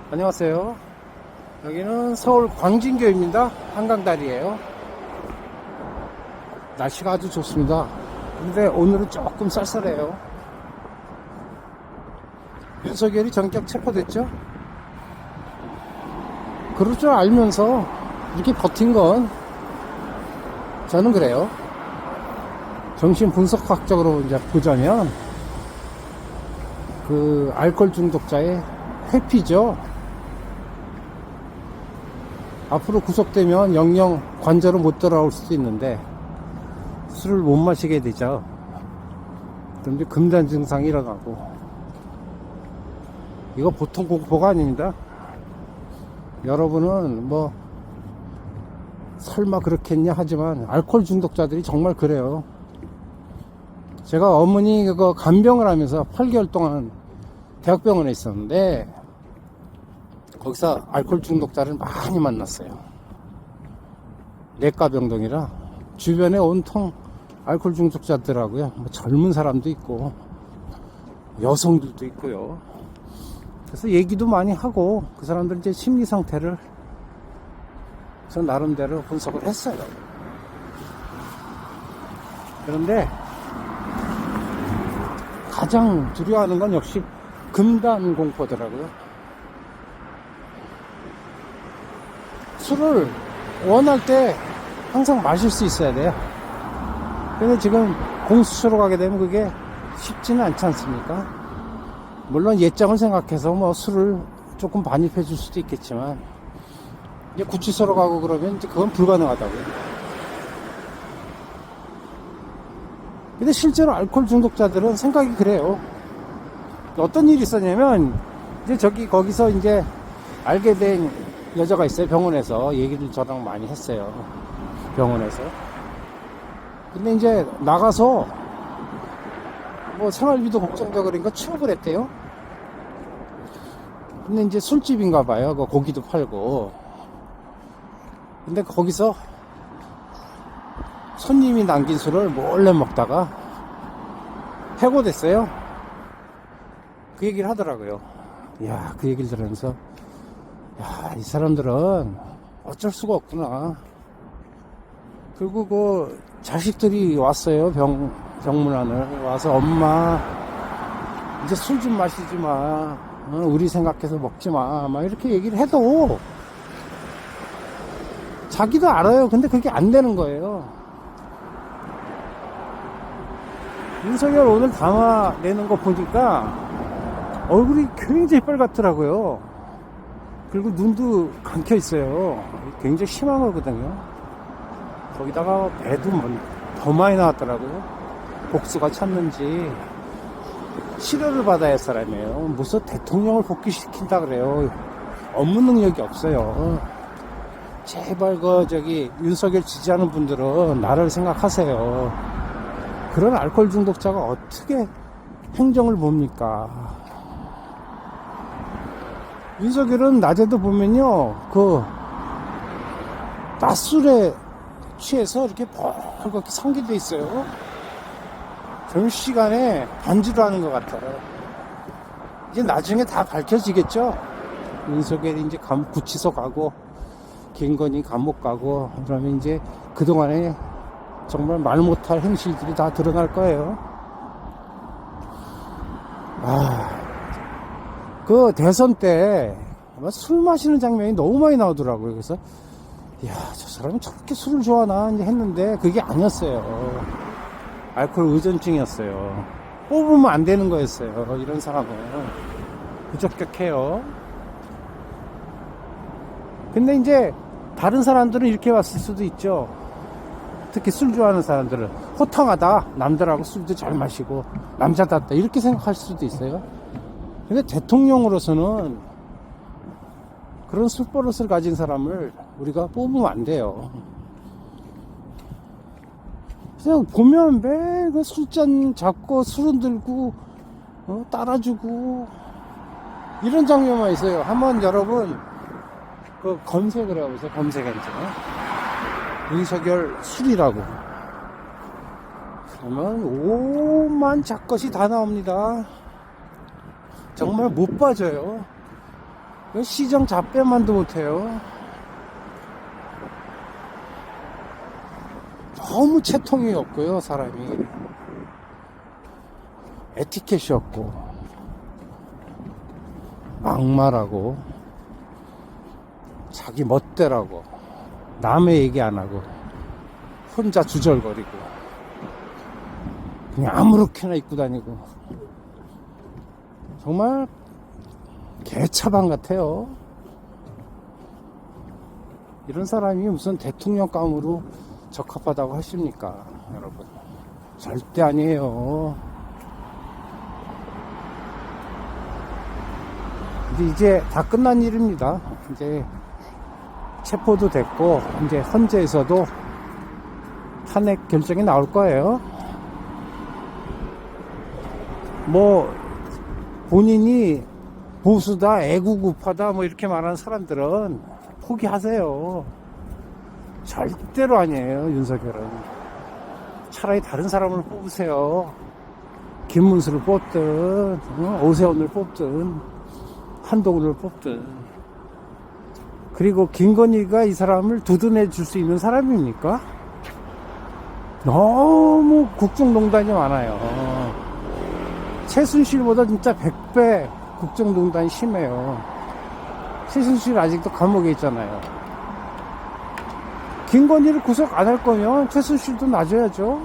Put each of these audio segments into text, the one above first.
안녕하세요. 여기는 서울 광진교입니다. 한강다리에요. 날씨가 아주 좋습니다. 근데 오늘은 조금 쌀쌀해요. 윤석열이 전격 체포됐죠? 그럴 줄 알면서 이렇게 버틴 건 저는 그래요. 정신분석학적으로 이제 보자면 그 알코올 중독자의 회피죠. 앞으로 구속되면 영영 관저로 못 돌아올 수도 있는데 술을 못 마시게 되죠. 그럼 이제 금단 증상이 일어나고, 이거 보통 공포가 아닙니다. 여러분은 뭐 설마 그렇겠냐 하지만 알코올 중독자들이 정말 그래요. 제가 어머니 그거 간병을 하면서 8개월 동안 대학병원에 있었는데 거기서 알코올 중독자를 많이 만났어요. 내과병동이라 주변에 온통 알코올 중독자더라고요. 뭐 젊은 사람도 있고 여성들도 있고요. 그래서 얘기도 많이 하고 그 사람들 이제 심리 상태를 저 나름대로 분석을 했어요. 그런데 가장 두려워하는 건 역시 금단 공포더라고요. 술을 원할 때 항상 마실 수 있어야 돼요. 근데 지금 공수처로 가게 되면 그게 쉽지는 않지 않습니까? 물론 예정을 생각해서 뭐 술을 조금 반입해 줄 수도 있겠지만 이제 구치소로 가고 그러면 이제 그건 불가능하다고요. 근데 실제로 알코올 중독자들은 생각이 그래요. 어떤 일이 있었냐면 이제 거기서 이제 알게 된 여자가 있어요. 병원에서 얘기를 저랑 많이 했어요. 병원에서. 근데 이제 나가서 뭐 생활비도 걱정되고 그러니까 취업을 했대요. 근데 이제 술집인가 봐요. 그 고기도 팔고. 근데 거기서 손님이 남긴 술을 몰래 먹다가 해고됐어요. 그 얘기를 하더라고요. 이야, 그 얘기를 들으면서 야, 이 사람들은 어쩔 수가 없구나. 그리고 그 자식들이 왔어요. 병문안을 와서 엄마 이제 술 좀 마시지 마. 우리 생각해서 먹지 마. 막 이렇게 얘기를 해도 자기도 알아요. 근데 그게 안 되는 거예요. 윤석열 오늘 담아내는 거 보니까 얼굴이 굉장히 빨갛더라고요. 그리고 눈도 감겨 있어요. 굉장히 심한 거거든요. 거기다가 배도 더 많이 나왔더라고요. 복수가 찼는지 치료를 받아야 할 사람이에요. 무슨 대통령을 복귀시킨다 그래요. 업무 능력이 없어요. 제발 윤석열 지지하는 분들은 나를 생각하세요. 그런 알코올 중독자가 어떻게 행정을 봅니까? 윤석열은 낮에도 보면요, 낮술에 취해서 이렇게 벌겋게 상기돼 있어요. 점심시간에 반주를 하는 것 같아요. 이제 나중에 다 밝혀지겠죠? 윤석열이 이제 구치소 가고, 김건희 감옥 가고, 그러면 이제 그동안에 정말 말 못할 행실들이 다 드러날 거예요. 그 대선 때 술 마시는 장면이 너무 많이 나오더라고요. 그래서 이야, 저 사람은 저렇게 술을 좋아하나 이제 했는데 그게 아니었어요. 알코올 의존증이었어요. 뽑으면 안 되는 거였어요. 이런 사람은 부적격해요. 근데 이제 다른 사람들은 이렇게 왔을 수도 있죠. 특히 술 좋아하는 사람들은 호탕하다, 남들하고 술도 잘 마시고 남자답다 이렇게 생각할 수도 있어요. 근데 대통령으로서는 그런 술버릇을 가진 사람을 우리가 뽑으면 안 돼요. 그냥 보면 매일 그 술잔 잡고 술은 들고 따라주고 이런 장면만 있어요. 한번 여러분 그 검색을 해보세요. 검색엔서 윤석열 술이라고 그러면 오만 잡것이 다 나옵니다. 정말 못 빠져요. 시정 잡배만도 못해요. 너무 채통이 없고요, 사람이. 에티켓이 없고, 막말하고, 자기 멋대라고, 남의 얘기 안 하고, 혼자 주절거리고, 그냥 아무렇게나 입고 다니고, 정말 개차방 같아요. 이런 사람이 무슨 대통령감으로 적합하다고 하십니까, 여러분? 절대 아니에요. 이제 다 끝난 일입니다. 이제 체포도 됐고, 이제 헌재에서도 탄핵 결정이 나올 거예요. 뭐 본인이 보수다, 애국우파다 뭐 이렇게 말하는 사람들은 포기하세요. 절대로 아니에요, 윤석열은. 차라리 다른 사람을 뽑으세요. 김문수를 뽑든, 오세훈을 뽑든, 한동훈을 뽑든. 그리고 김건희가 이 사람을 두둔해 줄 수 있는 사람입니까? 너무 국정농단이 많아요. 최순실보다 진짜 100배 국정농단이 심해요. 최순실 아직도 감옥에 있잖아요. 김건희를 구속 안 할 거면 최순실도 놔줘야죠.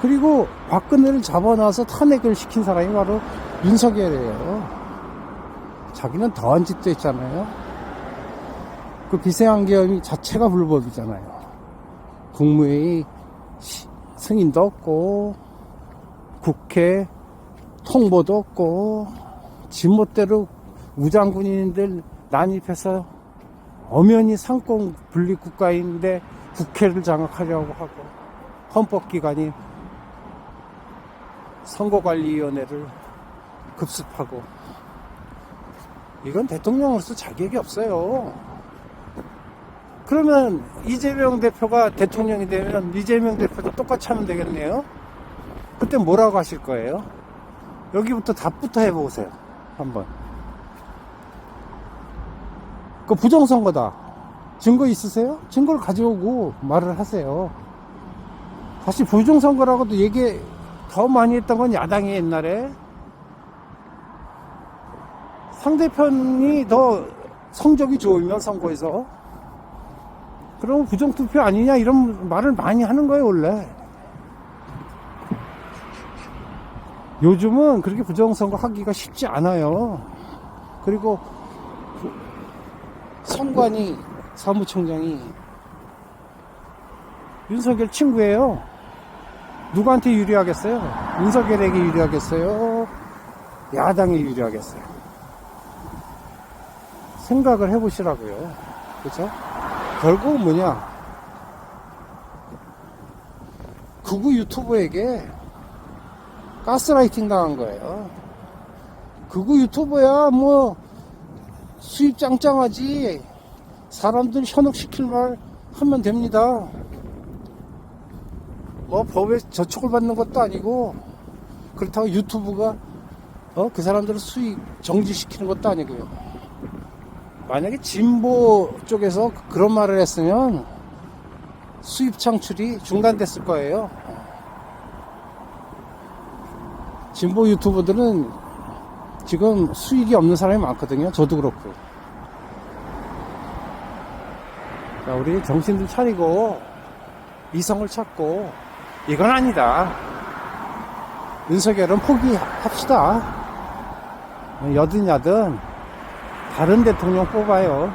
그리고 박근혜를 잡아놔서 탄핵을 시킨 사람이 바로 윤석열이에요. 자기는 더한 짓도 했잖아요. 그 비서양계엄이 자체가 불법이잖아요. 국무회의 승인도 없고, 국회 통보도 없고, 지멋대로 무장군인들 난입해서 엄연히 상권 분립 국가인데 국회를 장악하려고 하고, 헌법기관이 선거관리위원회를 급습하고, 이건 대통령으로서 자격이 없어요. 그러면 이재명 대표가 대통령이 되면 이재명 대표도 똑같이 하면 되겠네요. 그때 뭐라고 하실 거예요? 여기부터 답부터 해보세요. 한번. 그 부정선거다. 증거 있으세요? 증거를 가져오고 말을 하세요. 사실 부정선거라고도 얘기 더 많이 했던 건 야당이 옛날에. 상대편이 더 성적이 좋으면 선거에서 그럼 부정투표 아니냐 이런 말을 많이 하는 거예요, 원래. 요즘은 그렇게 부정선거 하기가 쉽지 않아요. 그리고 선관위 사무총장이 윤석열 친구예요. 누구한테 유리하겠어요? 윤석열에게 유리하겠어요? 야당에 유리하겠어요? 생각을 해보시라고요. 그렇죠? 결국은 뭐냐, 극우 유튜버에게 가스라이팅 당한 거예요. 극우 유튜버야 뭐 수입 짱짱하지, 사람들 현혹시킬 말 하면 됩니다. 뭐 법에 저촉을 받는 것도 아니고, 그렇다고 유튜브가 그 사람들을 수익 정지시키는 것도 아니고요. 만약에 진보 쪽에서 그런 말을 했으면 수입 창출이 중단됐을 거예요. 진보 유튜버들은 지금 수익이 없는 사람이 많거든요. 저도 그렇고. 자, 우리 정신들 차리고 이성을 찾고, 이건 아니다, 윤석열은 포기합시다. 여든 야든 다른 대통령 뽑아요.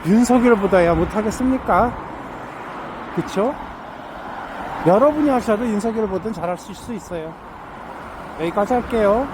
윤석열보다야 못하겠습니까? 그쵸? 여러분이 하셔도 윤석열보다는 잘할 수 있어요. 여기까지 할게요.